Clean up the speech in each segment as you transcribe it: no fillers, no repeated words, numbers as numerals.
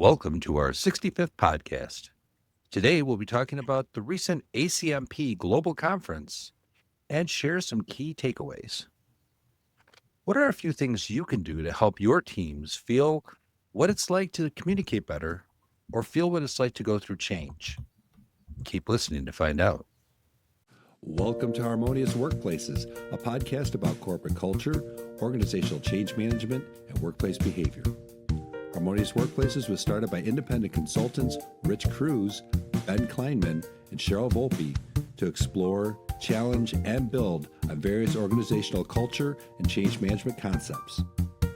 Welcome to our 65th podcast. Today, we'll be talking about the recent ACMP Global Conference and share some key takeaways. What are a few things you can do to help your teams feel what it's like to communicate better or feel what it's like to go through change? Keep listening to find out. Welcome to Harmonious Workplaces, a podcast about corporate culture, organizational change management, and workplace behavior. Harmonious Workplaces was started by independent consultants Rich Cruz, Ben Kleinman, and Cheryl Volpe to explore, challenge, and build on various organizational culture and change management concepts.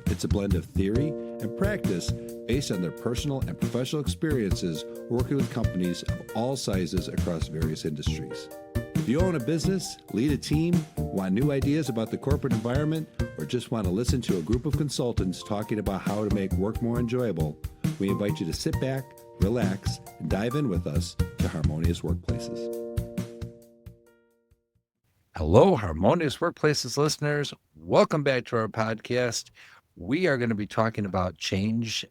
It's a blend of theory and practice based on their personal and professional experiences working with companies of all sizes across various industries. If you own a business, lead a team, want new ideas about the corporate environment, or just want to listen to a group of consultants talking about how to make work more enjoyable, we invite you to sit back, relax, and dive in with us to Harmonious Workplaces. Hello, Harmonious Workplaces listeners. Welcome back to our podcast. We are going to be talking about change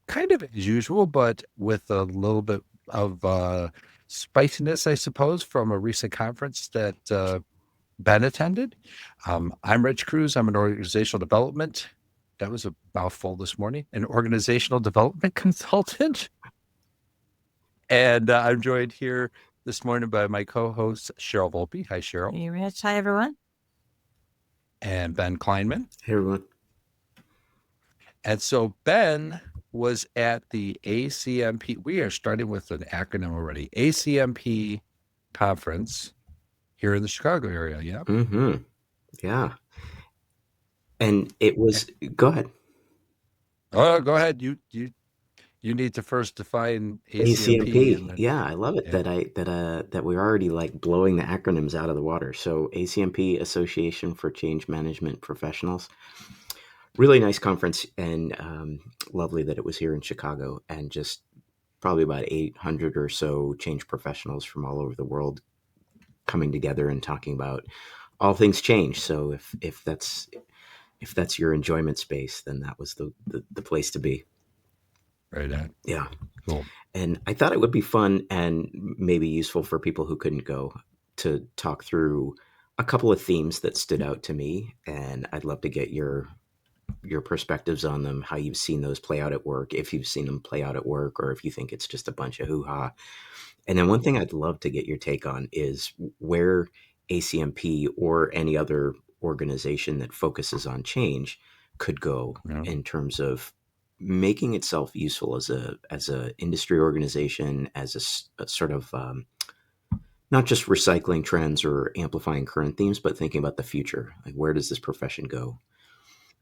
kind of as usual, but with a little bit of spiciness, I suppose, from a recent conference that Ben attended. I'm Rich Cruz. I'm an organizational development. That was a mouthful this morning. An organizational development consultant. And I'm joined here this morning by my co-host, Cheryl Volpe. Hi, Cheryl. Hey, Rich. Hi, everyone. And Ben Kleinman. Hey, everyone. And so Ben was at the ACMP. We are starting with an acronym already. ACMP conference here in the Chicago area. Yeah. Mm-hmm. Yeah. And it was. Go ahead. Oh, go ahead. You need to first define ACMP. Yeah, I love it that we're already like blowing the acronyms out of the water. So ACMP, Association for Change Management Professionals. Really nice conference, and lovely that it was here in Chicago, and just probably about 800 or so change professionals from all over the world coming together and talking about all things change. So if that's your enjoyment space, then that was the place to be. Right on. Yeah. Cool. And I thought it would be fun and maybe useful for people who couldn't go to talk through a couple of themes that stood out to me. And I'd love to get your perspectives on them, how you've seen those play out at work, if you've seen them play out at work, or if you think it's just a bunch of hoo-ha. And then one thing I'd love to get your take on is where ACMP or any other organization that focuses on change could go in terms of making itself useful as a industry organization, as a sort of not just recycling trends or amplifying current themes, but thinking about the future. Like, where does this profession go?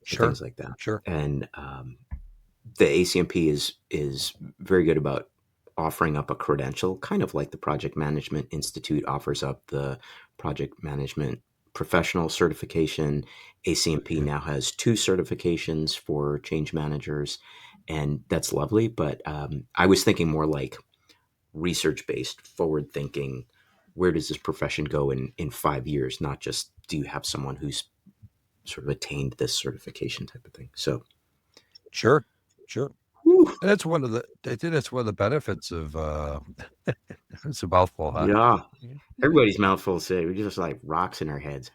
Sure. Things like that. Sure. And the ACMP is very good about offering up a credential, kind of like the Project Management Institute offers up the Project Management Professional Certification. ACMP now has 2 certifications for change managers, and that's lovely. But I was thinking more like research-based, forward-thinking, where does this profession go in 5 years, not just do you have someone who's sort of attained this certification type of thing. So sure. And that's one of the benefits of it's a mouthful, huh? Yeah. Everybody's mouthful say we just like rocks in our heads.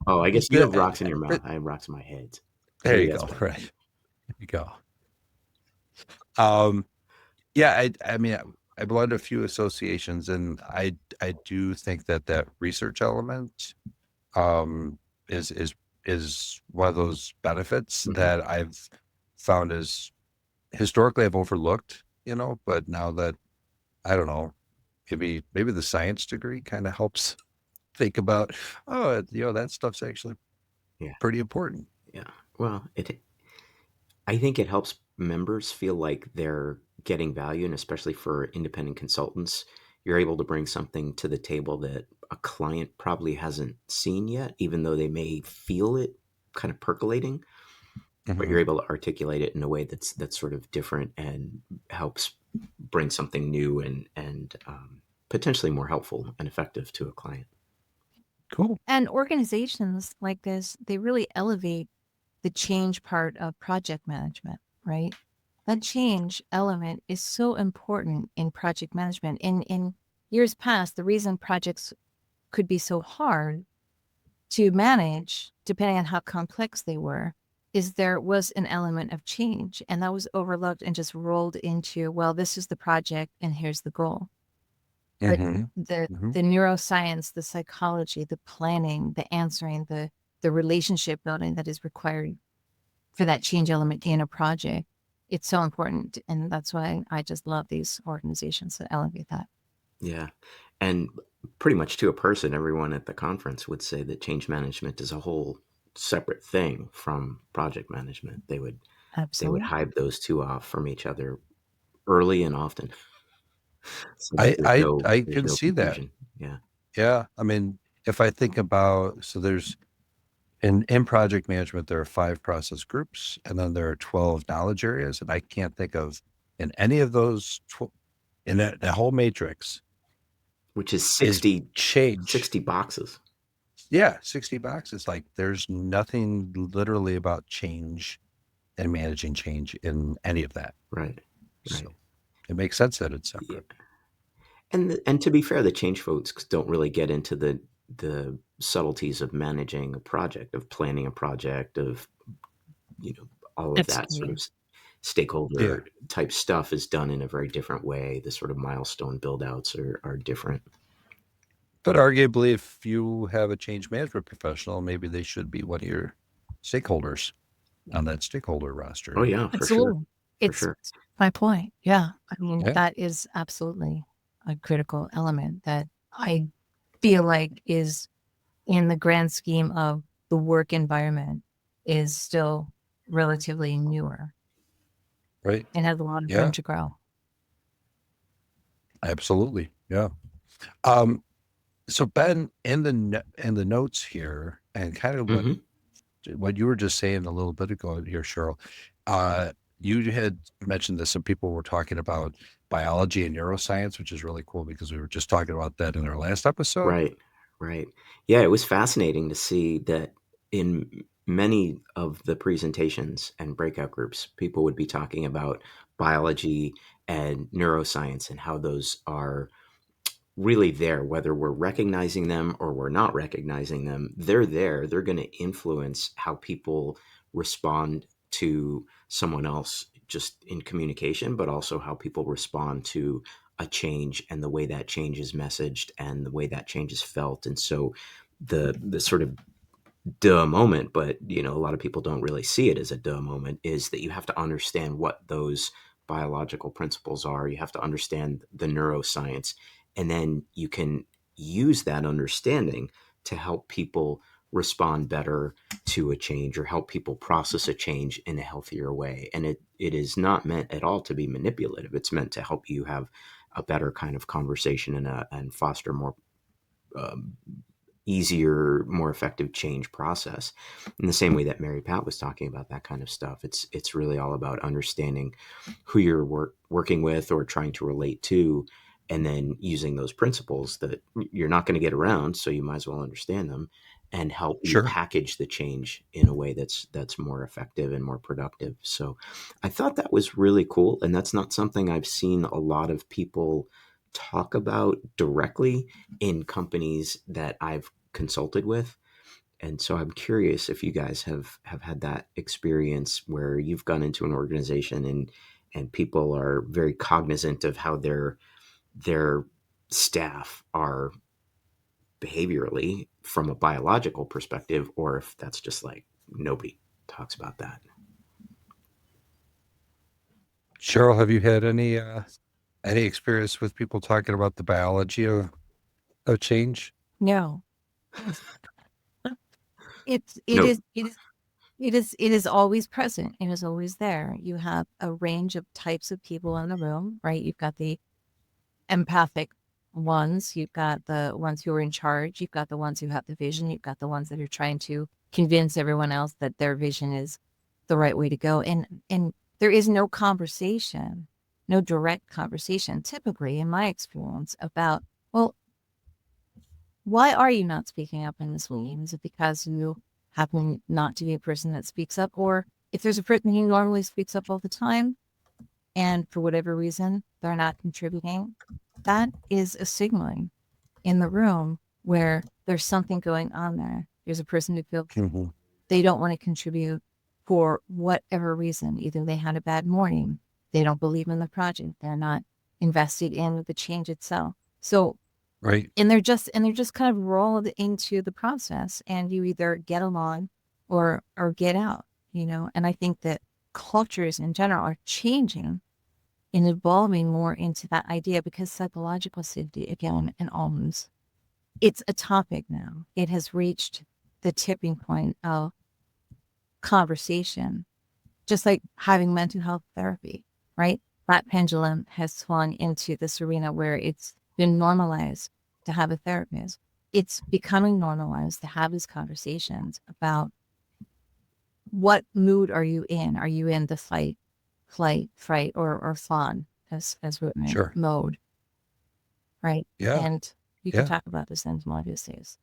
Oh, I guess you have rocks in your mouth. I have rocks in my head. There you go. Right. There you go. Yeah, I mean, I belong to a few associations, and I do think that research element is one of those benefits that I've found is historically I've overlooked, but now that I don't know, maybe the science degree kind of helps think about, that stuff's actually pretty important. Yeah. Well, I think it helps members feel like they're getting value, and especially for independent consultants, you're able to bring something to the table that a client probably hasn't seen yet, even though they may feel it kind of percolating, but you're able to articulate it in a way that's sort of different and helps bring something new and potentially more helpful and effective to a client. Cool. And organizations like this, they really elevate the change part of project management, right? that change element is so important in project management. In years past, the reason projects could be so hard to manage, depending on how complex they were, is there was an element of change, and that was overlooked and just rolled into, well, this is the project and here's the goal. But Mm-hmm. the Mm-hmm. the neuroscience, the psychology, the planning, the answering, the relationship building that is required for that change element in a project, it's so important. And that's why I just love these organizations that elevate that. Yeah. And pretty much to a person, everyone at the conference would say that change management is a whole separate thing from project management. They would Absolutely. hive those two off from each other early and often, so that I I I there's can no see that. confusion. Yeah. Yeah. I mean, if I think about, so there's in project management, there are 5 process groups, and then there are 12 knowledge areas, and I can't think of in any of those in that whole matrix Which is is 60 change. 60 boxes. Yeah, 60 boxes. Like there's nothing literally about change and managing change in any of that. Right. Right. So it makes sense that it's Yeah. separate. And to be fair, the change folks don't really get into the subtleties of managing a project, of planning a project, of all of that sort of Executing. Yeah. stakeholder type stuff is done in a very different way. The sort of milestone build outs are different. But arguably, if you have a change management professional, maybe they should be one of your stakeholders on that stakeholder roster. Oh yeah, for sure. Absolutely. For It's sure. my point. Yeah. I mean, Yeah, that is absolutely a critical element that I feel like is in the grand scheme of the work environment is still relatively newer right. and has a lot of room Yeah, to grow. absolutely. Yeah. Um, so Ben, in the notes here, and kind of Hmm. what you were just saying a little bit ago here, Cheryl, uh, you had mentioned that some people were talking about biology and neuroscience, which is really cool because we were just talking about that in our last episode. Right. Right. Yeah, it was fascinating to see that in many of the presentations and breakout groups, people would be talking about biology and neuroscience and how those are really there, whether we're recognizing them or we're not recognizing them. They're there. They're going to influence how people respond to someone else just in communication, but also how people respond to a change and the way that change is messaged and the way that change is felt. And so the sort of duh moment, but a lot of people don't really see it as a duh moment, is that you have to understand what those biological principles are. You have to understand the neuroscience, and then you can use that understanding to help people respond better to a change or help people process a change in a healthier way. And it is not meant at all to be manipulative. It's meant to help you have a better kind of conversation and foster more um, easier, more effective change process. In the same way that Mary Pat was talking about that kind of stuff, it's really all about understanding who you're working with or trying to relate to, and then using those principles that you're not going to get around, so you might as well understand them and help you Sure. package the change in a way that's more effective and more productive. So I thought that was really cool, and that's not something I've seen a lot of people talk about directly in companies that I've consulted with. And so I'm curious if you guys have had that experience where you've gone into an organization and people are very cognizant of how their staff are behaviorally from a biological perspective, or if that's just like nobody talks about that. Cheryl, have you had any experience with people talking about the biology of change? No, it's it No. is it is it is always present. It is always there. You have a range of types of people in the room, right? You've got the empathic ones, you've got the ones who are in charge, you've got the ones who have the vision, you've got the ones that are trying to convince everyone else that their vision is the right way to go. And there is no conversation, no direct conversation, typically in my experience, about, well, why are you not speaking up in this meeting? Is it because you happen not to be a person that speaks up? Or if there's a person who normally speaks up all the time, and for whatever reason, they're not contributing, that is a signaling in the room where there's something going on there. There's a person who feels Mhm. they don't want to contribute for whatever reason. Either they had a bad morning, they don't believe in the project, they're not invested in the change itself. So, Right. and they're just kind of rolled into the process, and you either get along or get out, And I think that cultures in general are changing and evolving more into that idea because psychological safety again and alms, it's a topic now. It has reached the tipping point of conversation, just like having mental health therapy, right? That pendulum has swung into this arena where it's been normalized to have a therapist. It's becoming normalized to have these conversations about what mood are you in? Are you in the fight, flight, fright, or fawn as written Sure. mode, right? Yeah. And you can Yeah. talk about this in more days,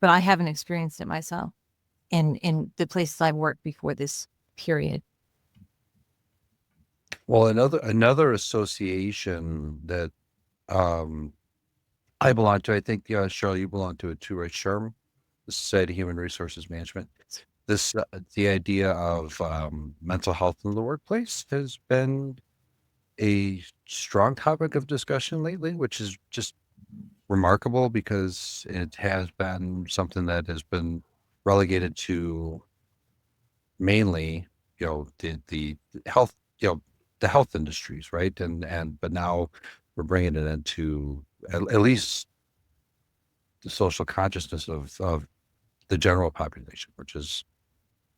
but I haven't experienced it myself in the places I've worked before this period. Well, another association that um, I belong to, I think, Cheryl, you belong to it too, right? SHRM, the Society of Human Resources Management. The idea of mental health in the workplace has been a strong topic of discussion lately, which is just remarkable because it has been something that has been relegated to mainly, the health, the health industries, right? But now we're bringing it into at least the social consciousness of the general population, which is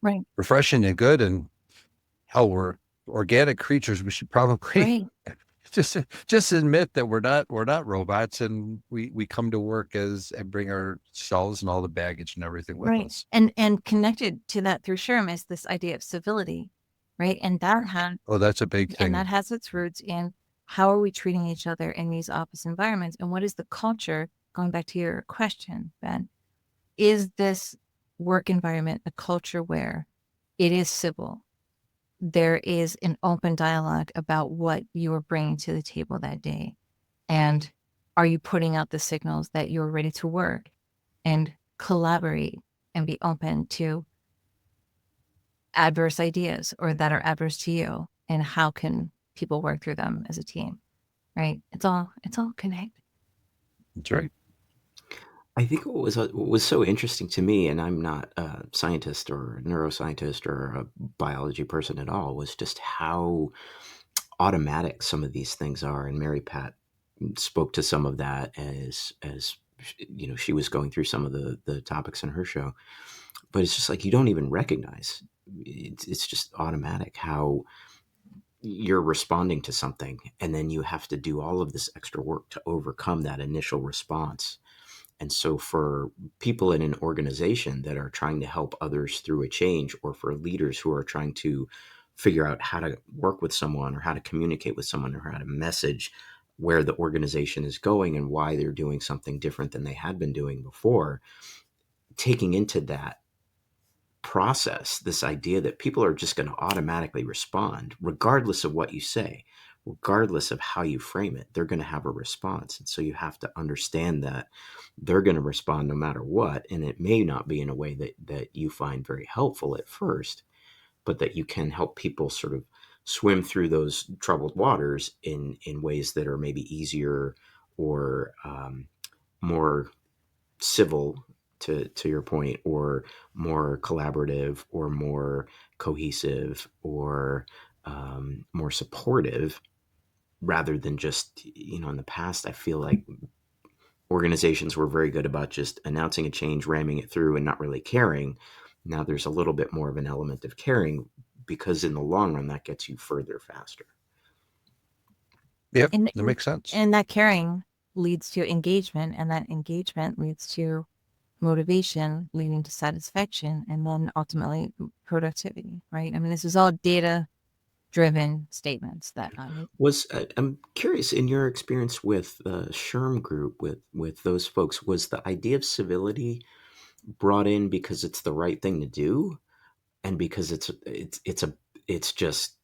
Right, refreshing and good. And hell, we're organic creatures. We should probably right, just just admit that we're not robots, and we come to work as and bring ourselves and all the baggage and everything with right. us. And connected to that through Sherm is this idea of civility, right? Oh, that's a big And that thing. has its roots in how are we treating each other in these office environments, and what is the culture? Going back to your question, Ben, is this work environment a culture where it is civil? There is an open dialogue about what you are bringing to the table that day. And are you putting out the signals that you're ready to work and collaborate and be open to adverse ideas or that are adverse to you? And how can people work through them as a team? Right? It's all connected. That's right. I think what was so interesting to me, and I'm not a scientist or a neuroscientist or a biology person at all, was just how automatic some of these things are. And Mary Pat spoke to some of that as she was going through some of the topics in her show. But it's just like you don't even recognize. It's just automatic how you're responding to something, and then you have to do all of this extra work to overcome that initial response. And so, for people in an organization that are trying to help others through a change, or for leaders who are trying to figure out how to work with someone, or how to communicate with someone, or how to message where the organization is going and why they're doing something different than they had been doing before, taking into that process this idea that people are just going to automatically respond, regardless of what you say, regardless of how you frame it, they're going to have a response. And so you have to understand that they're going to respond no matter what. And it may not be in a way that you find very helpful at first, but that you can help people sort of swim through those troubled waters in ways that are maybe easier or more civil, to your point, or more collaborative, or more cohesive, or more supportive, rather than just, in the past, I feel like organizations were very good about just announcing a change, ramming it through, and not really caring. Now there's a little bit more of an element of caring, because in the long run that gets you further faster. Yep, And that makes sense. and that caring leads to engagement, and that engagement leads to motivation, leading to satisfaction, and then ultimately productivity, right? I mean, this is all data driven statements that I make. I'm curious, in your experience with the Sherm group, with those folks, was the idea of civility brought in because it's the right thing to do, and because it's just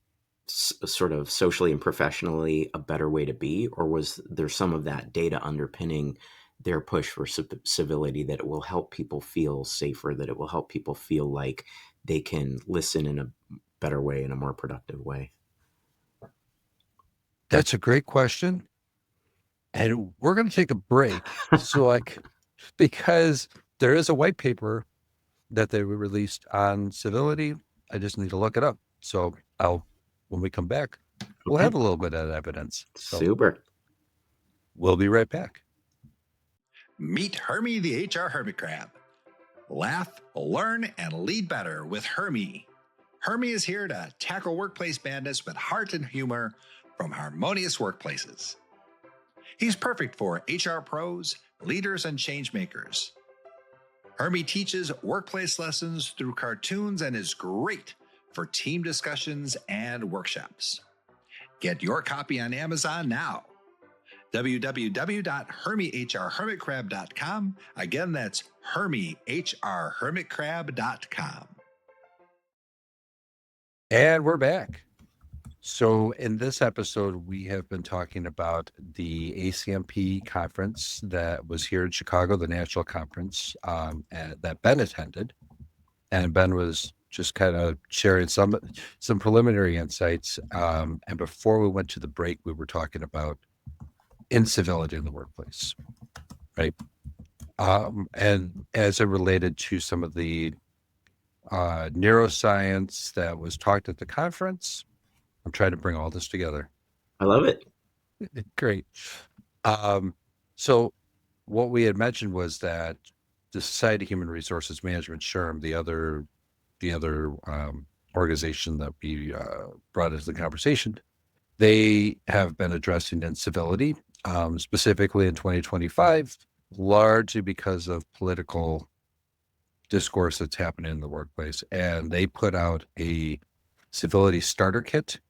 sort of socially and professionally a better way to be, or was there some of that data underpinning their push for civility, that it will help people feel safer, that it will help people feel like they can listen in a better way, in a more productive way? That's a great question. And we're going to take a break. So, because there is a white paper that they released on civility. I just need to look it up. So when we come back, we'll Okay, have a little bit of evidence. So super. we'll be right back. Meet Hermie the HR Hermit Crab. Laugh, learn, and lead better with Hermie. Hermie is here to tackle workplace madness with heart and humor from Harmonious Workplaces. He's perfect for HR pros, leaders, and change makers. Hermie teaches workplace lessons through cartoons and is great for team discussions and workshops. Get your copy on Amazon now. www.hermiehrhermitcrab.com. Again, that's hermiehrhermitcrab.com. And we're back. So in this episode, we have been talking about the ACMP conference that was here in Chicago, the national conference that Ben attended. And Ben was just kind of sharing some preliminary insights. And before we went to the break, we were talking about incivility in the workplace, right? And as it related to some of the neuroscience that was talked at the conference, I'm trying to bring all this together. I love it. Great. So what we had mentioned was that the Society of Human Resources Management, SHRM, the other organization that we brought into the conversation, they have been addressing incivility, specifically in 2025, largely because of political discourse that's happening in the workplace. And they put out a civility starter kit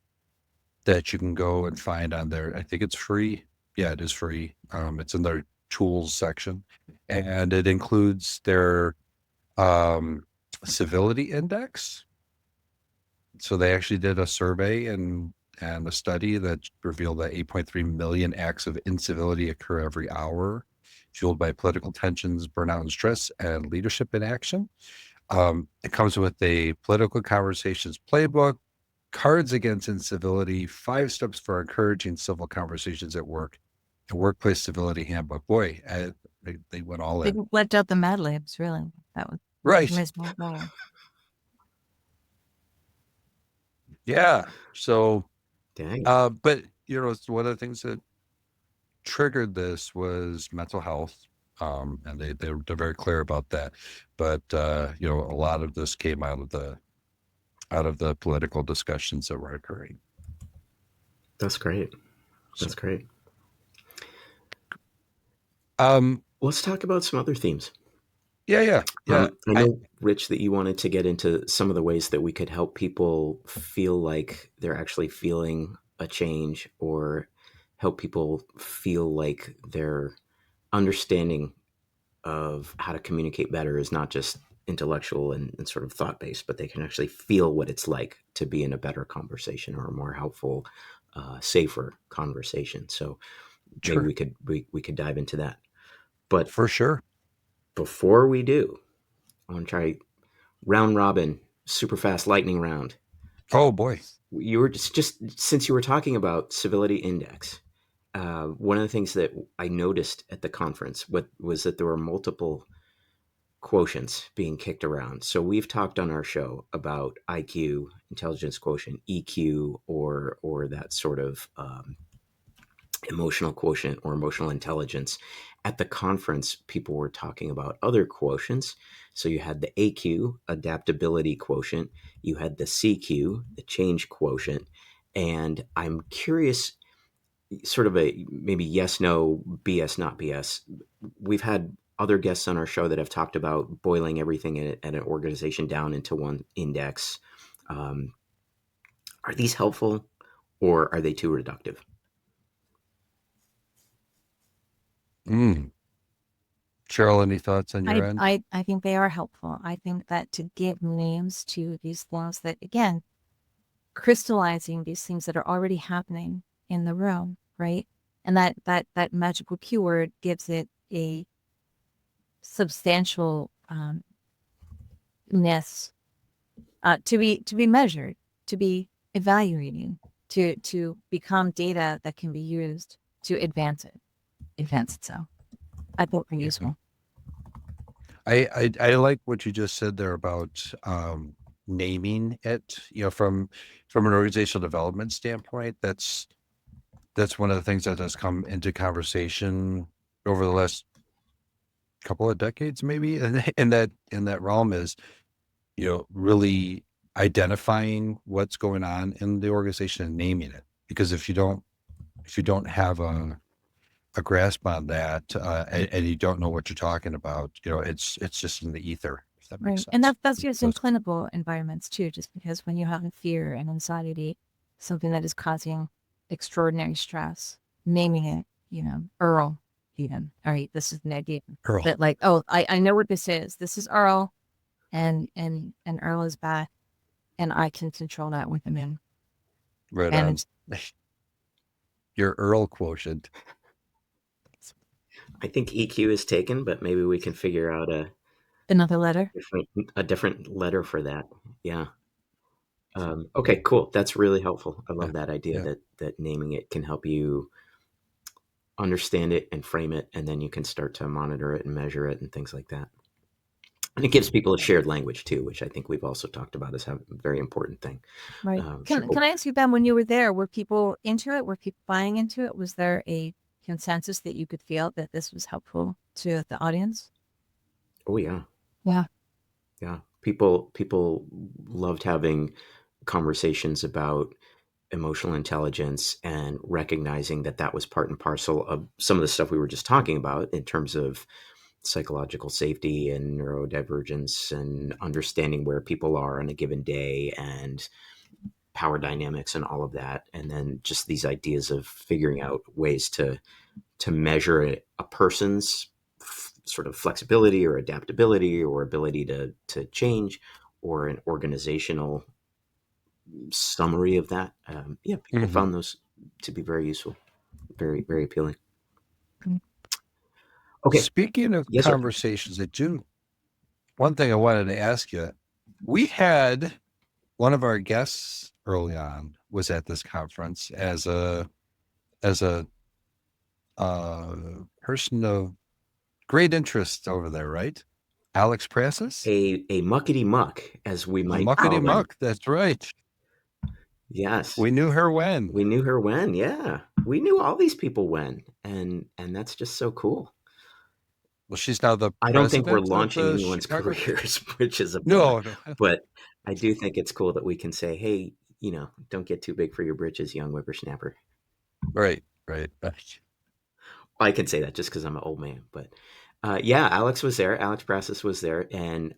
that you can go and find on there. I think it's free. Yeah, it is free. It's in their tools section, and it includes their civility index. So they actually did a survey and a study that revealed that 8.3 million acts of incivility occur every hour, fueled by political tensions, burnout and stress, and leadership inaction. It comes with a political conversations playbook, cards against incivility, 5 steps for encouraging civil conversations at work, a workplace civility handbook. Boy, they went all They in. left out the Mad Libs, really. That was Right. missed my goal. Yeah. So, Dang. but it's one of the things that triggered this was mental health. And they're very clear about that. But a lot of this came out of the political discussions that were occurring. That's great. So, That's great. um, Let's talk about some other themes. yeah. I know, Rich, that you wanted to get into some of the ways that we could help people feel like they're actually feeling a change, or help people feel like their understanding of how to communicate better is not just intellectual and sort of thought based, but they can actually feel what it's like to be in a better conversation, or a more helpful, safer conversation. So maybe sure. we could dive into that. But For sure. before we do, I want to try round robin, super fast lightning round. Oh boy. You were just since you were talking about civility index, one of the things that I noticed at the conference was that there were multiple quotients being kicked around. So we've talked on our show about IQ, intelligence quotient, EQ, or that sort of emotional quotient or emotional intelligence. At the conference, people were talking about other quotients. So you had the AQ, adaptability quotient, you had the CQ, the change quotient. And I'm curious, sort of a maybe yes, no, BS, not BS. We've had other guests on our show that have talked about boiling everything at an organization down into one index. Are these helpful, or are they too reductive? Cheryl, any thoughts on your end? I think they are helpful. I think that to give names to these things that, again, crystallizing these things that are already happening in the room, right? And that magical keyword gives it a substantial ness to be measured, to be evaluating, to become data that can be used to advance itself. I think are useful. I like what you just said there about naming it. From an organizational development standpoint, that's one of the things that has come into conversation over the last couple of decades, maybe. And in that realm is, really identifying what's going on in the organization and naming it. Because if you don't have a grasp on that, and you don't know what you're talking about, it's just in the ether, if that makes Right. And sense. that's just in Those- clinical environments too, just because when you have fear and anxiety, something that is causing extraordinary stress, naming it, Earl, even, all right, this is an idea. Earl, But like, oh, I know what this is. This is Earl, and Earl is bad, and I can control that with him in. right And on. it's Your Earl quotient. I think EQ is taken, but maybe we can figure out another letter. a different letter for that. Yeah. Okay, cool. That's really helpful. I Yeah, love that idea yeah. that naming it can help you understand it and frame it, and then you can start to monitor it and measure it and things like that. And it gives people a shared language too, which I think we've also talked about as a very important thing. Right. Can People, I ask you, Ben, when you were there, were people into it? Were people buying into it? Was there a consensus that you could feel that this was helpful to the audience? oh yeah, Yeah. yeah. People loved having conversations about emotional intelligence and recognizing that that was part and parcel of some of the stuff we were just talking about in terms of psychological safety and neurodivergence and understanding where people are on a given day and power dynamics and all of that, and then just these ideas of figuring out ways to measure a person's sort of flexibility or adaptability or ability to change, or an organizational summary of that. Yeah, people Hmm. found those to be very useful, very very appealing. Mm. Okay, Speaking of yes sir. conversations, one thing I wanted to ask you, we had one of our guests early on was at this conference as a person of great interest over there, right? Alex Prassis, A muckety muck, as we a might muckety call Oh, them. muck. That's right. Yes, We knew her when. we knew her when. Yeah, we knew all these people when, and that's just so cool. Well, she's now the I don't think we're president of launching the anyone's Chicago. careers, which is a bummer. No, no. But I do think it's cool that we can say, hey, don't get too big for your britches, young whippersnapper. Right, right. I can say that just because I'm an old man. But yeah, Alex was there. Alex Prassis was there. And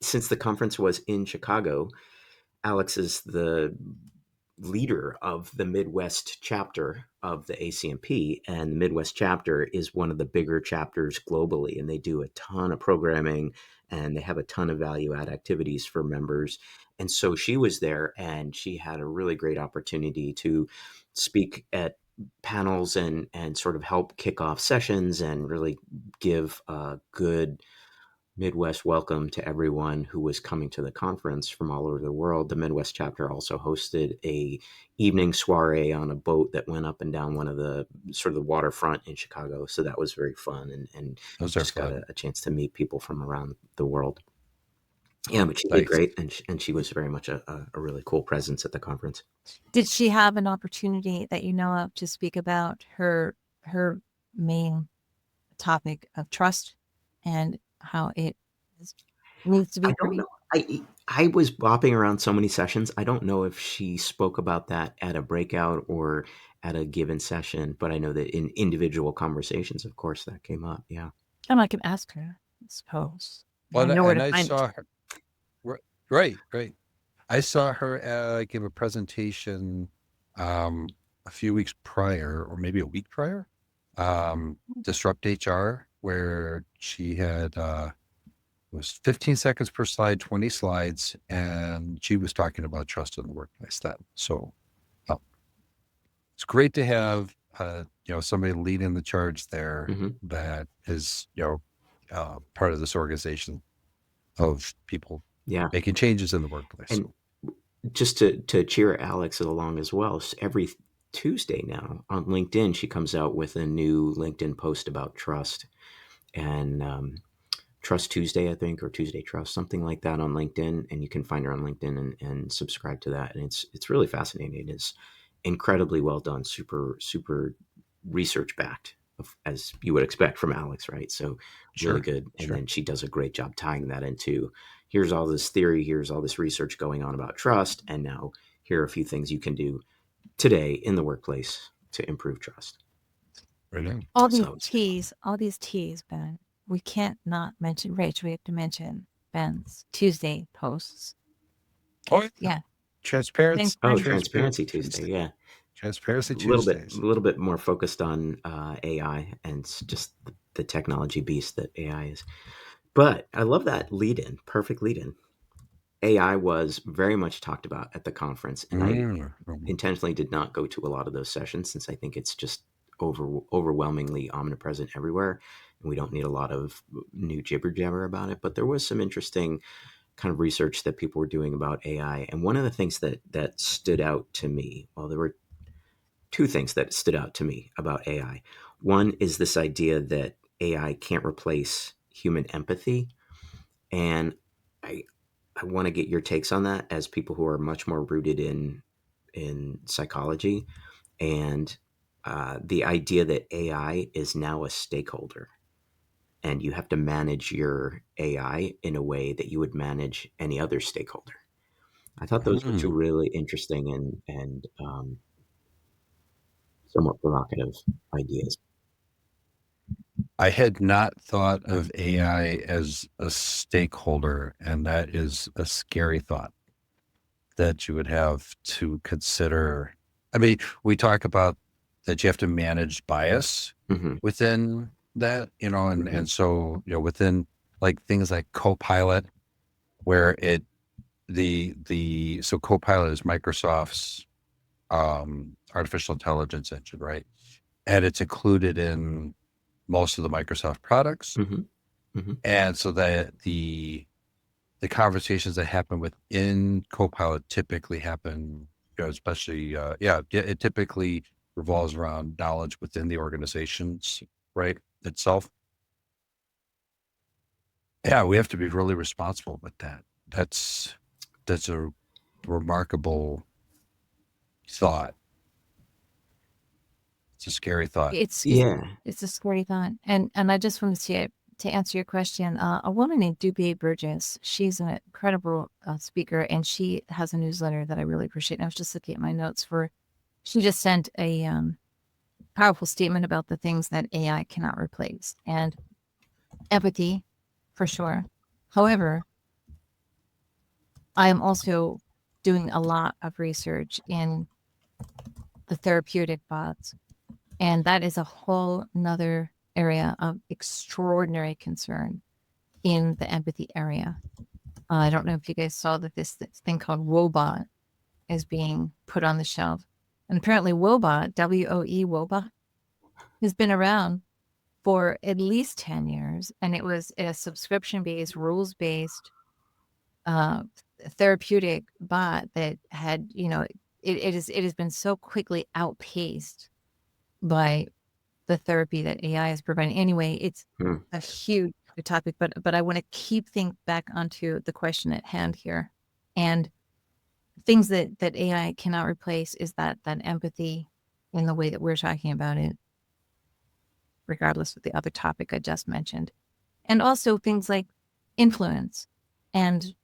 since the conference was in Chicago, Alex is the leader of the Midwest chapter of the ACMP, and the Midwest chapter is one of the bigger chapters globally, and they do a ton of programming and they have a ton of value add activities for members. And so she was there, and she had a really great opportunity to speak at panels and sort of help kick off sessions and really give a good Midwest welcome to everyone who was coming to the conference from all over the world. The Midwest chapter also hosted a evening soiree on a boat that went up and down one of the sort of the waterfront in Chicago. So that was very fun, and Those are just got fun. a chance to meet people from around the world. Yeah, but she did Nice. great, and she was very much a really cool presence at the conference. did she have an opportunity that you know of to speak about her main topic of trust and how it is, needs to I be don't know. permeated? I was bopping around so many sessions. I don't know if she spoke about that at a breakout or at a given session, but I know that in individual conversations, of course, that came up. Yeah. And I can ask her, I suppose. I Well, know where and to I find it. saw her. Right, right. I saw her give a presentation a few weeks prior, or maybe a week prior, Disrupt HR, where she had It was 15 seconds per slide, 20 slides, and she was talking about trust in the workplace then. So uh, it's great to have somebody leading the charge there Hmm. that is part of this organization of people Yeah. making changes in the workplace. And So just to cheer Alex along as well, every Tuesday now on LinkedIn, she comes out with a new LinkedIn post about trust and Trust Tuesday, I think, or Tuesday Trust, something like that on LinkedIn. And you can find her on LinkedIn and subscribe to that. And it's really fascinating. It's incredibly well done, super, super research backed, as you would expect from Alex, right? So really sure, good. And sure. then she does a great job tying that into here's all this theory, here's all this research going on about trust. And now here are a few things you can do today in the workplace to improve trust. Right on. So All these T's, Ben. We can't not mention Rach. We have to mention Ben's Tuesday posts. Oh, yeah. Yeah. Transparency, Transparency Tuesday. Tuesday. Yeah. Transparency A Tuesdays. little bit more focused on AI and just the technology beast that AI is. But I love that lead in, perfect lead in. AI was very much talked about at the conference, and I Mm. intentionally did not go to a lot of those sessions since I think it's just overwhelmingly omnipresent everywhere, and we don't need a lot of new jibber jabber about it. But there was some interesting kind of research that people were doing about AI, and one of the things that stood out to me, well, there were two things that stood out to me about AI. One is this idea that AI can't replace human empathy, and I I want to get your takes on that as people who are much more rooted in psychology and the idea that AI is now a stakeholder and you have to manage your AI in a way that you would manage any other stakeholder. I thought those were two Mm. really interesting and somewhat provocative ideas. I had not thought of AI as a stakeholder, and that is a scary thought that you would have to consider. I mean, we talk about that you have to manage bias Hmm. within that, and Hmm. and so within like things like Copilot, where the Copilot is Microsoft's artificial intelligence engine, right? And it's included in most of the Microsoft products. Hmm. Hmm. And so that the conversations that happen within Copilot typically happen, especially it typically revolves around knowledge within the organizations, right, itself. Yeah, we have to be really responsible with that. That's a remarkable thought. It's a scary thought. It's Yeah. it's a scary thought. And I just want to say to answer your question, a woman named Doobie Burgess, she's an incredible speaker, and she has a newsletter that I really appreciate. And I was just looking at my notes for, she just sent a powerful statement about the things that AI cannot replace, and empathy, for sure. However, I am also doing a lot of research in the therapeutic bots, and that is a whole nother area of extraordinary concern in the empathy area. I don't know if you guys saw that this thing called Wobot is being put on the shelf. And apparently Wobot, WOE Wobot, has been around for at least 10 years. And it was a subscription-based, rules-based uh, therapeutic bot that had, it has been so quickly outpaced by the therapy that AI is providing. Anyway, it's Mm. a huge topic, but I want to keep things back onto the question at hand here. And things that AI cannot replace is that empathy in the way that we're talking about it, regardless of the other topic I just mentioned. And also things like influence and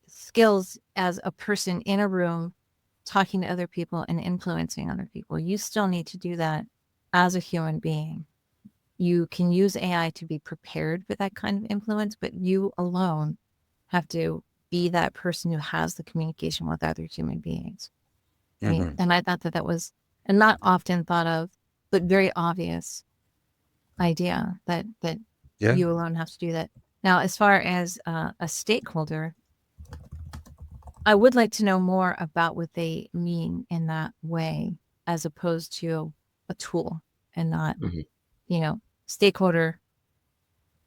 skills as a person in a room talking to other people and influencing other people. You still need to do that as a human being. You can use AI to be prepared for that kind of influence, but you alone have to be that person who has the communication with other human beings. Right. Mhm. And I thought that was a not often thought of, but very obvious idea that Yeah. you alone have to do that. Now, as far as a stakeholder, I would like to know more about what they mean in that way, as opposed to a tool, and not, Mhm. stakeholder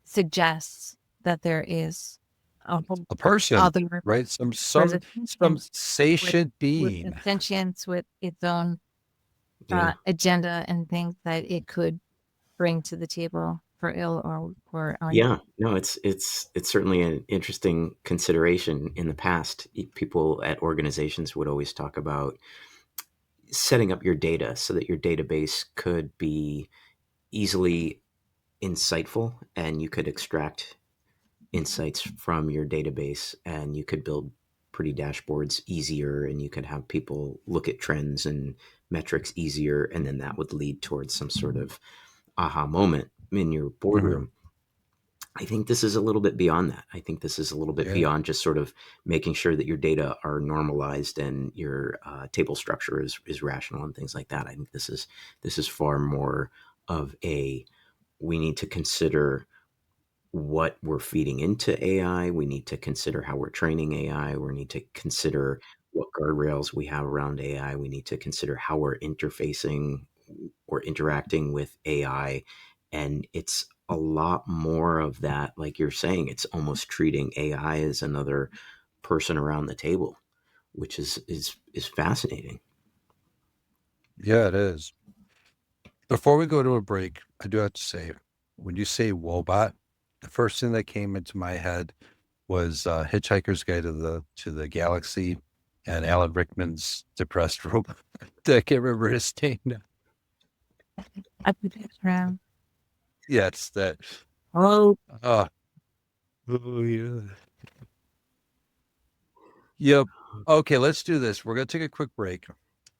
suggests that there is a whole A person, other right? Some person with sentient with being. a sentience, with its own Yeah. agenda and things that it could bring to the table for ill or for Yeah, no, it's certainly an interesting consideration. In the past, people at organizations would always talk about setting up your data so that your database could be easily insightful and you could extract insights from your database and you could build pretty dashboards easier and you could have people look at trends and metrics easier, and then that would lead towards some sort of aha moment in your Mhm. boardroom. I think this is a little bit beyond that. I think this is a little bit Yeah. beyond just sort of making sure that your data are normalized and your table structure is rational and things like that. I think this is far more of a, we need to consider what we're feeding into AI. We need to consider how we're training AI. We need to consider what guardrails we have around AI. We need to consider how we're interfacing or interacting with AI. And it's a lot more of that. Like you're saying, it's almost treating AI as another person around the table, which is fascinating. Yeah, it is. Before we go to a break, I do have to say, when you say Wobot, the first thing that came into my head was Hitchhiker's Guide to the Galaxy and Alan Rickman's depressed robot. I can't remember his name now. I put it around. Yeah, it's that. Oh, Uh, oh yeah. Yep. Okay, let's do this. We're gonna take a quick break,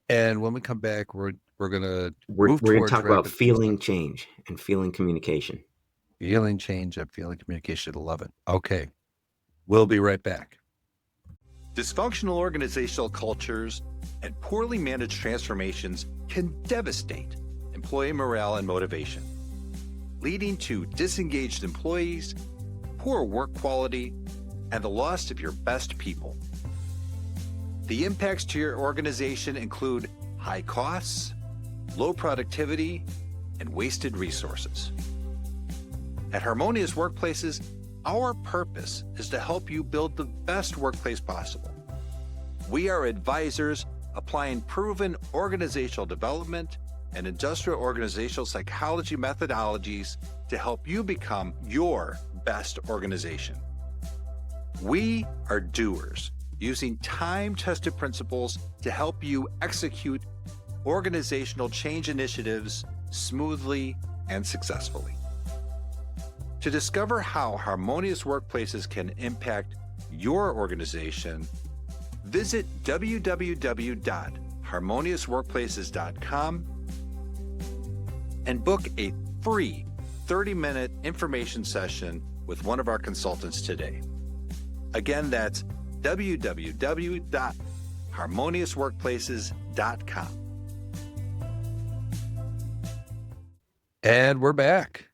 and when we come back, we're gonna We're, move we're going to towards talk about wrapping things up. feeling change and feeling communication. Feeling change and feeling communication. Love it. Okay, we'll be right back. Dysfunctional organizational cultures and poorly managed transformations can devastate employee morale and motivation, leading to disengaged employees, poor work quality, and the loss of your best people. The impacts to your organization include high costs, low productivity, and wasted resources. At Harmonious Workplaces, our purpose is to help you build the best workplace possible. We are advisors applying proven organizational development and industrial organizational psychology methodologies to help you become your best organization. We are doers, using time-tested principles to help you execute organizational change initiatives smoothly and successfully. To discover how Harmonious Workplaces can impact your organization, visit www.harmoniousworkplaces.com and book a free 30-minute information session with one of our consultants today. Again, that's www.harmoniousworkplaces.com. And we're back.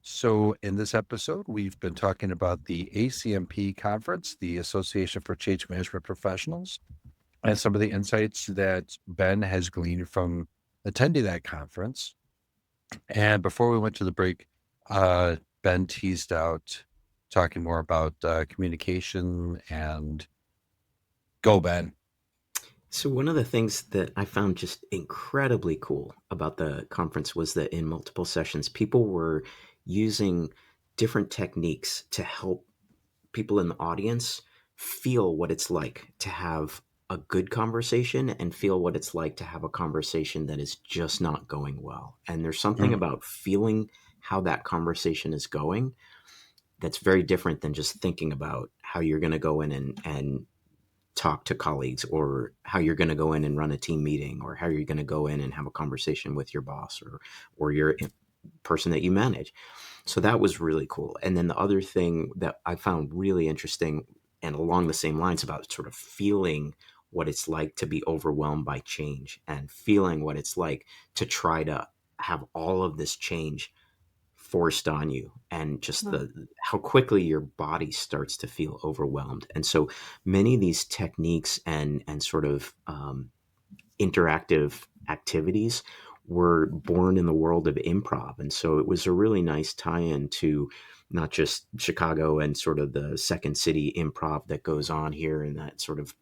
So, in this episode, we've been talking about the ACMP conference, the Association for Change Management Professionals, and some of the insights that Ben has gleaned from attending that conference. And before we went to the break, Ben teased out talking more about communication and go, Ben. So, one of the things that I found just incredibly cool about the conference was that in multiple sessions, people were using different techniques to help people in the audience feel what it's like to have a good conversation and feel what it's like to have a conversation that is just not going well. And there's something Mhm. about feeling how that conversation is going that's very different than just thinking about how you're going to go in and talk to colleagues, or how you're going to go in and run a team meeting, or how you're going to go in and have a conversation with your boss or your person that you manage. So that was really cool. And then the other thing that I found really interesting and along the same lines about sort of feeling what it's like to be overwhelmed by change and feeling what it's like to try to have all of this change forced on you, and just Hmm. the how quickly your body starts to feel overwhelmed. And so many of these techniques and sort of interactive activities were born in the world of improv. And so it was a really nice tie-in to not just Chicago and sort of the second city improv that goes on here, and that sort of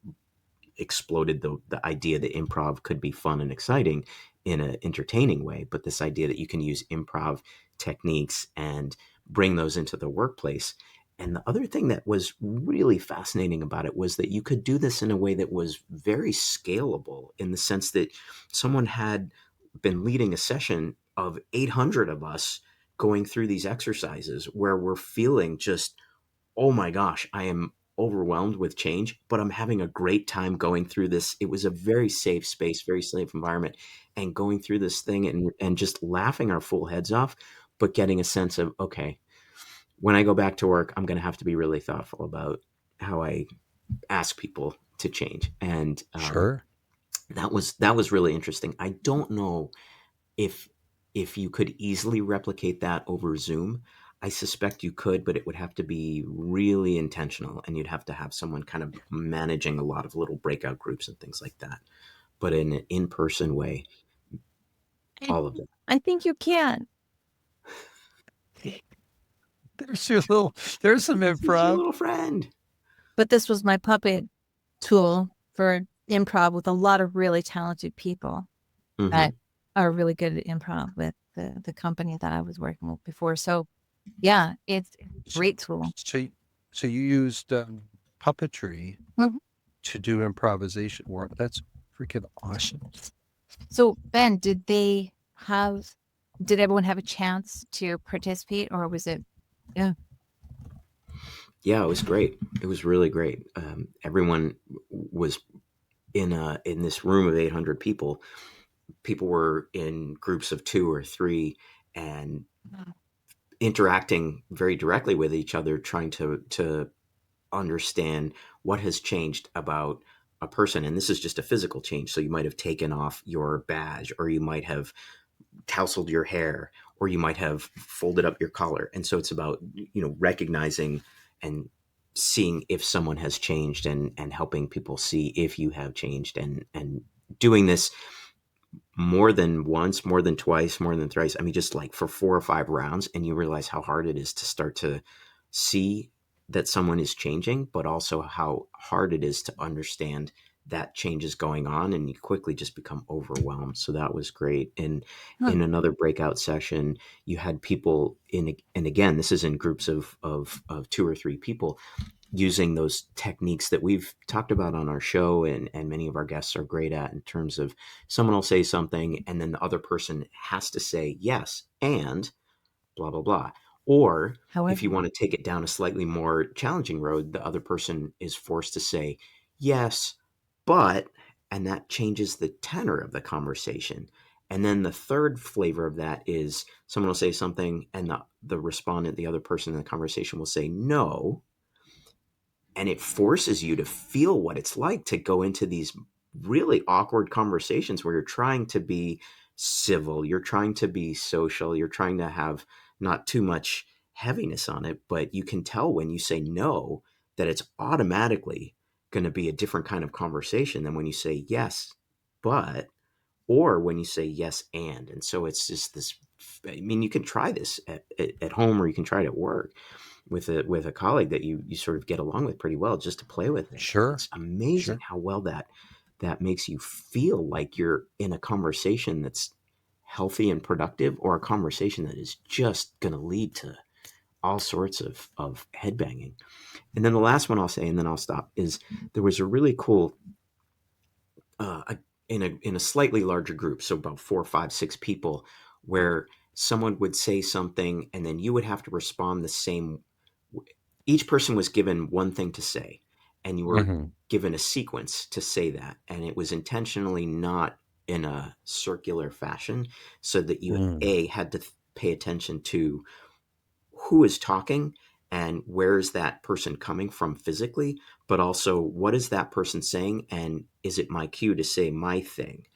exploded the idea that improv could be fun and exciting in an entertaining way, but this idea that you can use improv techniques and bring those into the workplace. And the other thing that was really fascinating about it was that you could do this in a way that was very scalable, in the sense that someone had been leading a session of 800 of us going through these exercises where we're feeling just, oh my gosh, I am overwhelmed with change, but I'm having a great time going through this. It was a very safe space, very safe environment, and going through this thing and just laughing our full heads off, but getting a sense of, okay, when I go back to work, I'm going to have to be really thoughtful about how I ask people to change. And Sure. that was really interesting. I don't know if you could easily replicate that over Zoom. I suspect you could, but it would have to be really intentional, and you'd have to have someone kind of managing a lot of little breakout groups and things like that. But in an in-person way, I all of that. I think you can. There's your little, there's some This is your improv. little friend. But this was my puppet tool for improv with a lot of really talented people Mm-hmm. that are really good at improv with the company that I was working with before. So yeah, it's a So, great tool. so you used puppetry Mhm. to do improvisation work. That's freaking awesome. So Ben, did everyone have a chance to participate, or was it, yeah. Yeah, it was great. It was really great. Everyone was in this room of 800 people. People were in groups of 2 or 3, and interacting very directly with each other, trying to understand what has changed about a person. And this is just a physical change. So you might have taken off your badge, or you might have tousled your hair, or you might have folded up your collar. And so it's about, recognizing and seeing if someone has changed, and helping people see if you have changed, and doing this more than once, more than twice, more than thrice. I mean, just like for 4 or 5 rounds, and you realize how hard it is to start to see that someone is changing, but also how hard it is to understand that change is going on, and you quickly just become overwhelmed. So that was great. And Huh. in another breakout session, you had people in, and again, this is in groups of 2 or 3 people, using those techniques that we've talked about on our show, and many of our guests are great at, in terms of someone will say something and then the other person has to say yes and blah blah blah. Or if However, you want to take it down a slightly more challenging road, the other person is forced to say yes but, and that changes the tenor of the conversation. And then the third flavor of that is someone will say something, and the respondent, the other person in the conversation, will say no, and it forces you to feel what it's like to go into these really awkward conversations where you're trying to be civil, you're trying to be social, you're trying to have not too much heaviness on it, but you can tell when you say no that it's automatically going to be a different kind of conversation than when you say yes but, or when you say yes and so it's just this. I mean, you can try this at home, or you can try it at work with a colleague that you sort of get along with pretty well, just to play with it. And Sure. it's amazing Sure. how well that makes you feel like you're in a conversation that's healthy and productive, or a conversation that is just going to lead to all sorts of headbanging. And then the last one I'll say, and then I'll stop, is there was a really cool uh, in a slightly larger group, so about 4, 5, 6 people, where someone would say something and then you would have to respond the same. Each person was given one thing to say, and you were Hmm. given a sequence to say that, and it was intentionally not in a circular fashion, so that you Mm. had to pay attention to who is talking and where is that person coming from physically, but also what is that person saying, and is it my cue to say my thing.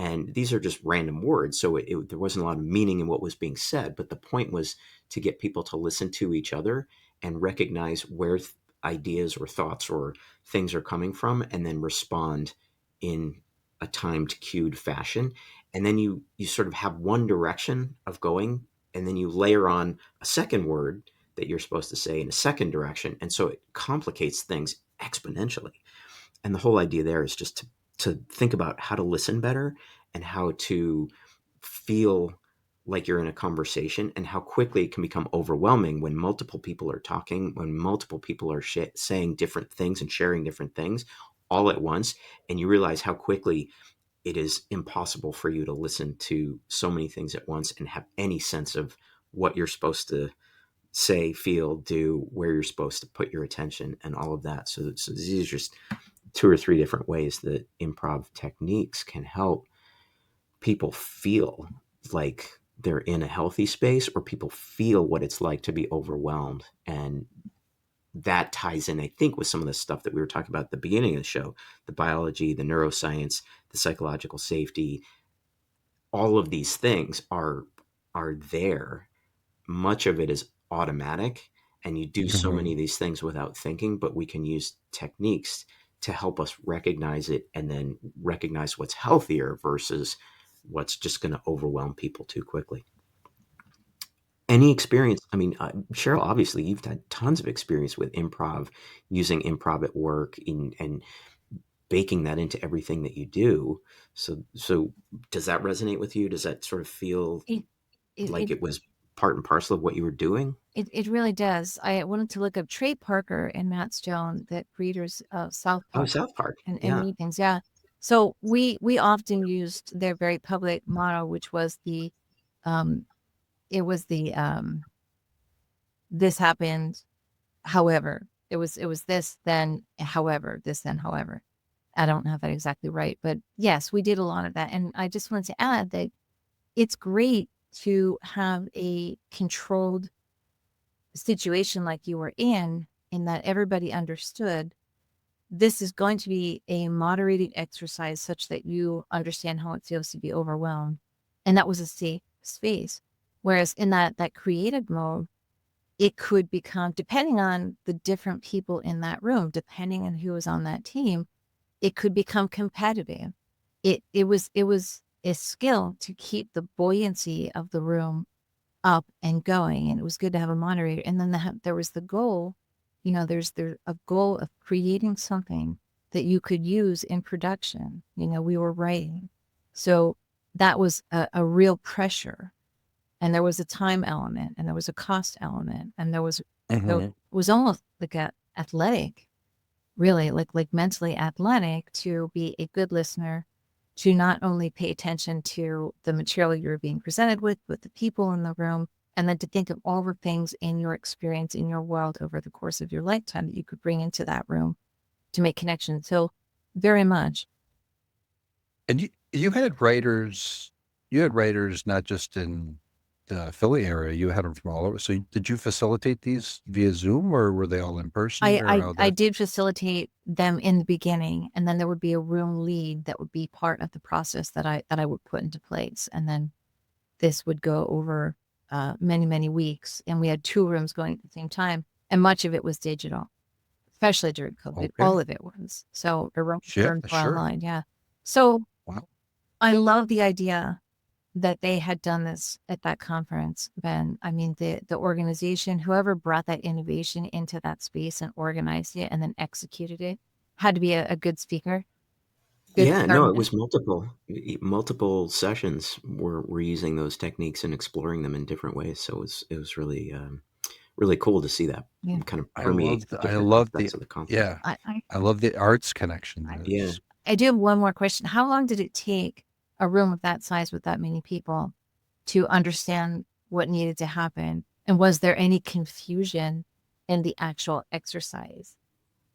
And these are just random words. So there wasn't a lot of meaning in what was being said. But the point was to get people to listen to each other and recognize where ideas or thoughts or things are coming from, and then respond in a timed, cued fashion. And then you sort of have one direction of going, and then you layer on a second word that you're supposed to say in a second direction. And so it complicates things exponentially. And the whole idea there is just to think about how to listen better and how to feel like you're in a conversation, and how quickly it can become overwhelming when multiple people are talking, when multiple people are saying different things and sharing different things all at once. And you realize how quickly it is impossible for you to listen to so many things at once and have any sense of what you're supposed to say, feel, do, where you're supposed to put your attention, and all of that. So these are just two or three different ways that improv techniques can help people feel like they're in a healthy space, or people feel what it's like to be overwhelmed. And that ties in, I think, with some of the stuff that we were talking about at the beginning of the show, the biology, the neuroscience, the psychological safety. All of these things are there. Much of it is automatic, and you do so many Mhm. of these things without thinking, but we can use techniques to help us recognize it, and then recognize what's healthier versus what's just going to overwhelm people too quickly. Any experience? I mean, Cheryl, obviously you've had tons of experience with improv, using improv at work, and baking that into everything that you do. So does that resonate with you? Does that sort of feel It it like it it was part and parcel of what you were doing? it really does. I wanted to look up Trey Parker and Matt Stone, the creators of South Oh, Park South Park. and Yeah. meetings. Yeah. So we often used their very public motto, which was the um it was the this happened, however. It was this, then however, this, then however. I don't have that exactly right, but yes, we did a lot of that. And I just wanted to add that it's great to have a controlled situation like you were in that everybody understood this is going to be a moderating exercise such that you understand how it feels to be overwhelmed. And that was a safe space. Whereas in that creative mode, it could become, depending on the different people in that room, depending on who was on that team, it could become competitive. It was a skill to keep the buoyancy of the room up and going, and it was good to have a moderator. And then there was the goal, there's a goal of creating something that you could use in production. We were writing, so that was a real pressure, and there was a time element, and there was a cost element, and there Mhm. was almost like a athletic, really, like mentally athletic, to be a good listener, to not only pay attention to the material you're being presented with the people in the room, and then to think of all the things in your experience, in your world over the course of your lifetime that you could bring into that room to make connections. So very much. And you had writers not just in the Philly area, you had them from all over. So did you facilitate these via Zoom, or were they all in person, I, or I how I that? did facilitate them in the beginning, and then there would be a room lead that would be part of the process that I would put into place, and then this would go over many, many weeks. And we had two rooms going at the same time. And much of it was digital, especially during COVID. All Okay. of it was. So the rooms Yeah, turned sure. online. Yeah. So Wow. I love the idea that they had done this at that conference, Ben. I mean, the organization, whoever brought that innovation into that space and organized it and then executed it, had to be a good speaker, good Yeah, no, it sermon. was multiple sessions were using those techniques and exploring them in different ways. So it was really really cool to see that Yeah. kind of I permeate love the I different love the aspects of the conference. yeah. I, I, I love the arts connection. I Yeah. That's I do have one more question. How long did it take a room of that size with that many people to understand what needed to happen? And was there any confusion in the actual exercise?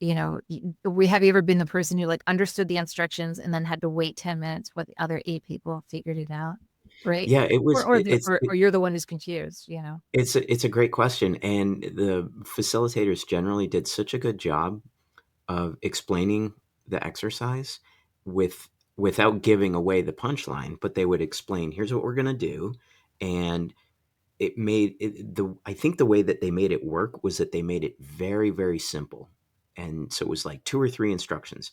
Have you ever been the person who like understood the instructions and then had to wait 10 minutes while the other 8 people figured it out? Right. Yeah, it Or was or the or you're the one who's confused? it's a great question, and the facilitators generally did such a good job of explaining the exercise with without giving away the punchline, but they would explain, here's what we're going to do. And it made it, I think the way that they made it work was that they made it very, very simple. And so it was like 2 or 3 instructions.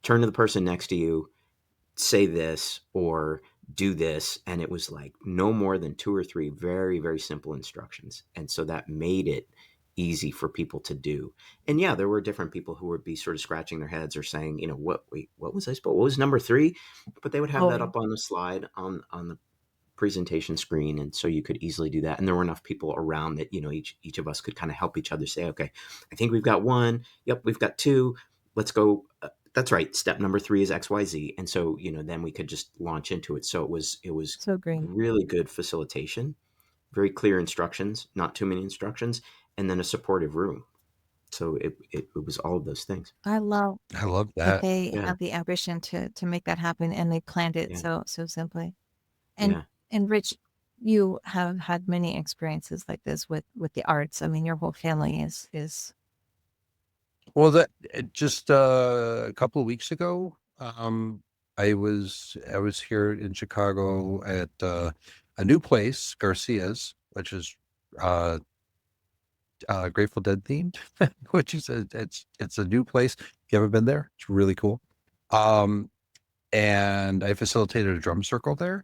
Turn to the person next to you, say this or do this. And it was like no more than 2 or 3 very, very simple instructions. And so that made it easy for people to do. And yeah, there were different people who would be sort of scratching their heads or saying, what was I supposed, what was number 3? But they would have Oh, that yeah. up on the slide on the presentation screen, and so you could easily do that. And there were enough people around that each of us could kind of help each other say, okay, I think we've got 1. Yep, we've got 2. Let's go. That's right. Step number 3 is XYZ. And so then we could just launch into it. So it was So great. really good facilitation, very clear instructions, not too many instructions, and then a supportive room. So it was all of those things. I love I love that that. they Yeah, have the ambition to make that happen, and they planned it yeah, so simply. And yeah. and Rich, you have had many experiences like this with the arts. I mean, your whole family is Well, that just a couple of weeks ago, I was here in Chicago at a new place, Garcia's, which is uh, Grateful Dead themed, which is it's a new place. You ever been there? It's really cool. Um, and I facilitated a drum circle there.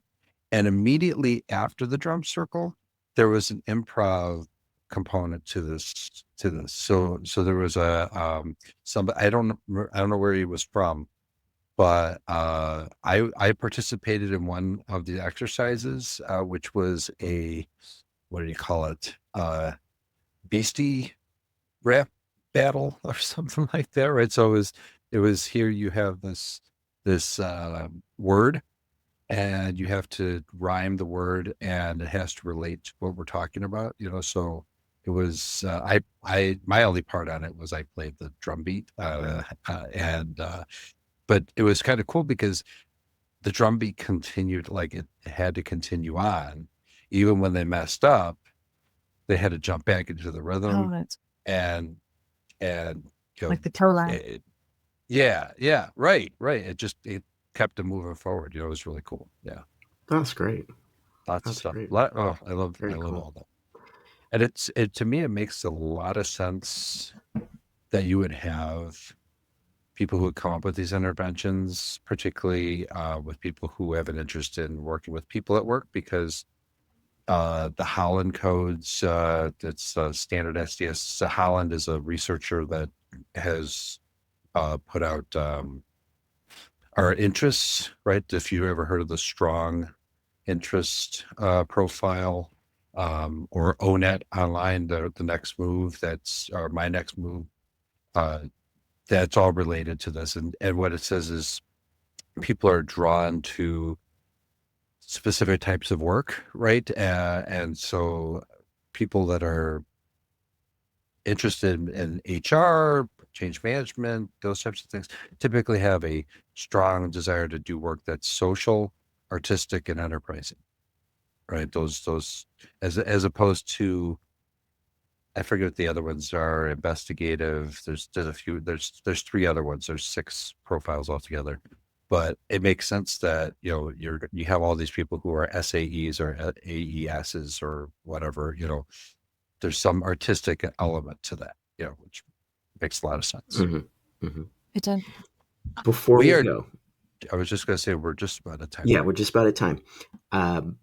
And immediately after the drum circle, there was an improv component to this. So there was somebody, I don't know where he was from, but I participated in one of the exercises, which was what do you call it? Beastie rap battle or something like that, right? So it was here you have this word, and you have to rhyme the word, and it has to relate to what we're talking about, so it was I my only part on it was I played the drum beat, and but it was kind of cool because the drum beat continued, like it had to continue on even when they messed up. They had to jump back into the oh, rhythm, it's and and you know like the toe line. it, yeah, yeah, right, it kept them moving forward. It was really cool. Yeah. That's great. Lots of That's stuff. great. Oh, I love I Very love cool. all that. And to me, it makes a lot of sense that you would have people who would come up with these interventions, particularly with people who have an interest in working with people at work, because the Holland codes, it's standard SDS. So Holland is a researcher that has put out our interests, right? If you ever heard of the strong interest profile, or ONET online, the next move, or my next move, uh, that's all related to this. And what it says is people are drawn to specific types of work, right? And so people that are interested in HR, change management, those types of things, typically have a strong desire to do work that's social, artistic, and enterprising, right? Those as opposed to, I forget what the other ones are. Investigative. There's a few. There's 3 other ones. There's 6 profiles altogether. But it makes sense that you have all these people who are SAEs or AESs or whatever. There's some artistic element to that. Which makes a lot of sense. Hmm. Hmm. It does. Before We we are. go, I was just gonna say we're just about a time. yeah, we're just about at time.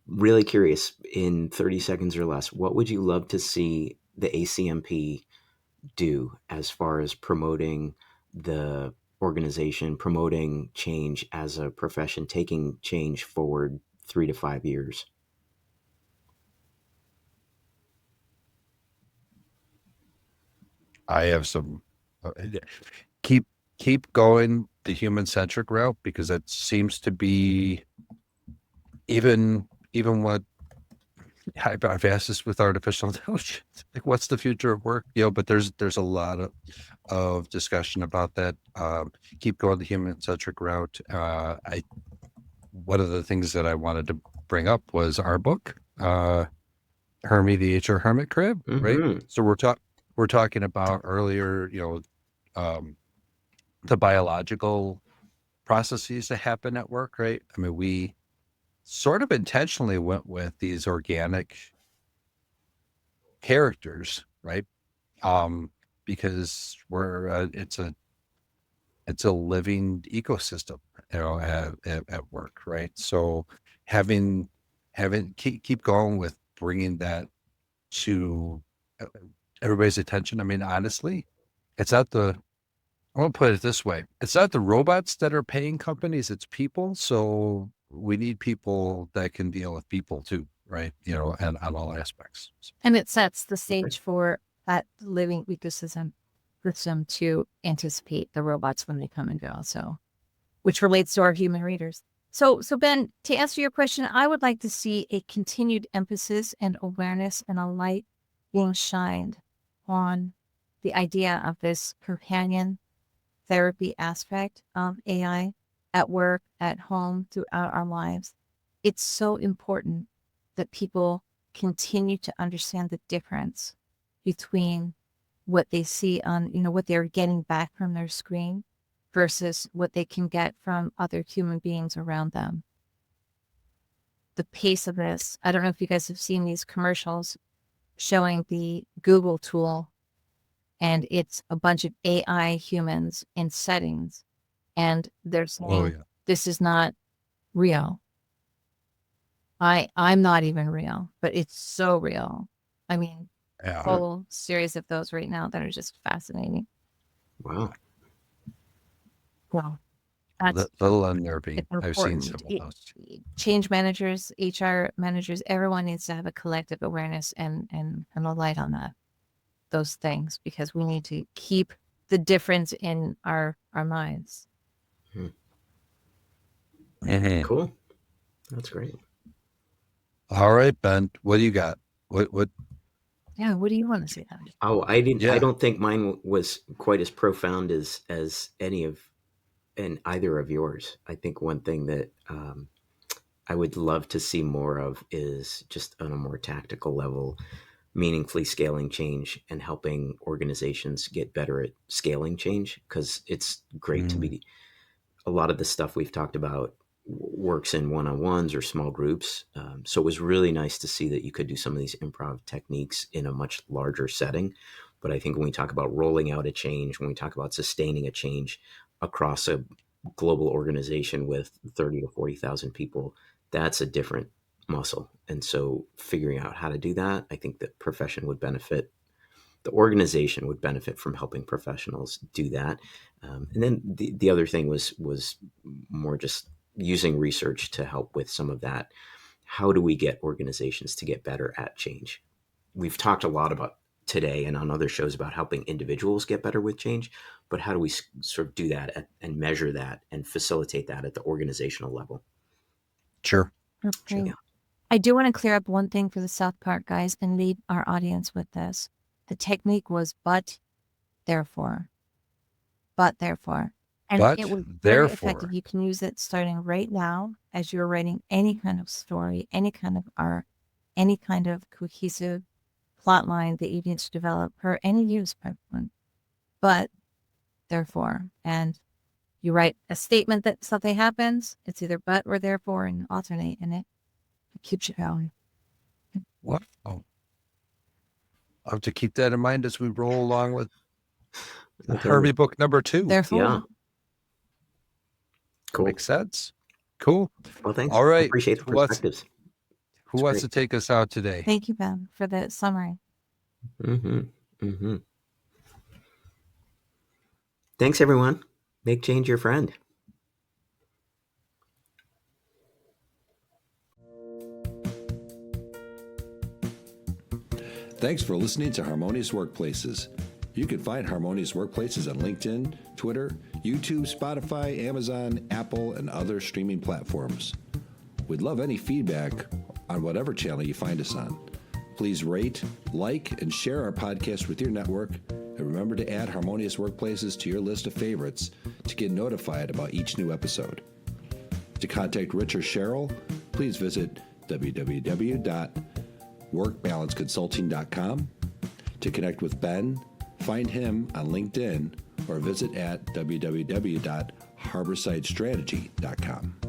Really curious, in 30 seconds or less, what would you love to see the ACMP do as far as promoting the organization, promoting change as a profession, taking change forward 3 to 5 years? I have some. Keep keep going the human centric route, because it seems to be, even what I've asked this with artificial intelligence, like what's the future of work? But there's a lot of discussion about that. Keep going the human centric route. I One of the things that I wanted to bring up was our book, Hermie the HR Hermit Crib, right? Hmm. So we're talking about earlier, um, the biological processes that happen at work, right? I mean, we sort of intentionally went with these organic characters, right? Because it's a living ecosystem, at work, right? So having keep going with bringing that to uh, everybody's attention. I mean, honestly, it's not the I want to put it this way. It's not the robots that are paying companies, it's people. So we need people that can deal with people too, right? And on all aspects. And it sets the Okay. stage for that living ecosystem system to anticipate the robots when they come and go. So, which relates to our human readers. So Ben, to answer your question, I would like to see a continued emphasis and awareness and a light being shined on the idea of this companion therapy aspect of AI at work, at home, throughout our lives. It's so important that people continue to understand the difference between what they see on, what they're getting back from their screen versus what they can get from other human beings around them. The pace of this, I don't know if you guys have seen these commercials showing the Google tool, and it's a bunch of AI humans in settings, and they're saying, Yeah. this is not real. I'm not even real, but it's so real. I mean, Yeah. whole series of those right now that are just fascinating. Wow. Well, that's Little unnerving. it's I've seen important. some of those. Change managers, HR managers, everyone needs to have a collective awareness and a light on those things, because we need to keep the difference in our minds. Cool. That's great. All right, Ben, what do you got? What? Yeah, what do you want to say? Oh, I didn't. I Yeah. don't think mine was quite as profound as any of and either of yours. I think one thing that I would love to see more of is just on a more tactical level, meaningfully scaling change and helping organizations get better at scaling change, because it's great to be a lot of the stuff we've talked about works in one-on-ones or small groups. So it was really nice to see that you could do some of these improv techniques in a much larger setting. But I think when we talk about rolling out a change, when we talk about sustaining a change across a global organization with 30 to 40,000 people, that's a different muscle. And so figuring out how to do that, I think the profession would benefit. The organization would benefit from helping professionals do that. And then the other thing was more just using research to help with some of that. How do we get organizations to get better at change? We've talked a lot about today and on other shows about helping individuals get better with change, but how do we sort of do that and measure that and facilitate that at the organizational level? Sure. Okay. Yeah. I do want to clear up one thing for the South Park guys and leave our audience with this. The technique was but, therefore. And But, it was very therefore. effective. You can use it starting right now as you're writing any kind of story, any kind of art, any kind of cohesive plot line that you need to develop for any use by one. But, therefore. And you write a statement that something happens. It's either but or therefore, and alternate in it. It keeps you going. What? Oh. I'll have to keep that in mind as we roll along with Okay. Herbie book number 2. Therefore. Yeah. Cool. Makes sense. Cool. Well, thanks. All right. Appreciate the perspectives. Who wants to take us out today? Thank you, Ben, for the summary. Thanks, everyone. Make change your friend. Thanks for listening to Harmonious Workplaces. You can find Harmonious Workplaces on LinkedIn, Twitter, YouTube, Spotify, Amazon, Apple, and other streaming platforms. We'd love any feedback on whatever channel you find us on. Please rate, like, and share our podcast with your network, and remember to add Harmonious Workplaces to your list of favorites to get notified about each new episode. To contact Rich or Cheryl, please visit www.workbalanceconsulting.com. To connect with Ben, find him on LinkedIn or visit at www.harmoniousworkplaces.com. harborsidestrategy.com.